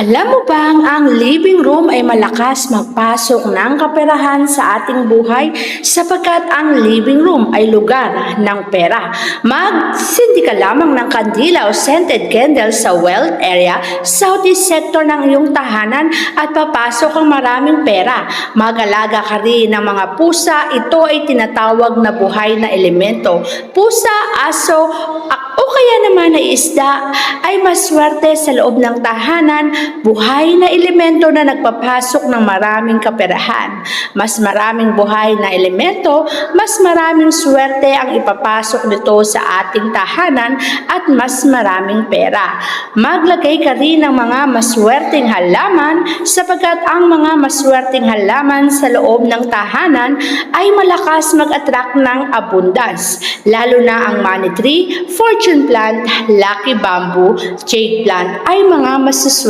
Alam mo bang ang living room ay malakas magpasok ng kaperahan sa ating buhay sapagkat ang living room ay lugar ng pera. Magsindi ka lamang ng kandila o scented candle sa wealth area, southeast sector ng iyong tahanan at papasok ang maraming pera. Mag-alaga ka rin ng mga pusa, ito ay tinatawag na buhay na elemento. Pusa, aso, o kaya naman ay isda ay maswerte sa loob ng tahanan, buhay na elemento na nagpapasok ng maraming kaperahan. Mas maraming buhay na elemento, mas maraming swerte ang ipapasok nito sa ating tahanan at mas maraming pera. Maglagay ka rin ng mga maswerteng halaman sapagkat ang mga maswerteng halaman sa loob ng tahanan ay malakas mag-attract ng abundance, lalo na ang money tree, fortune plant, lucky bamboo, jade plant ay mga masuswerte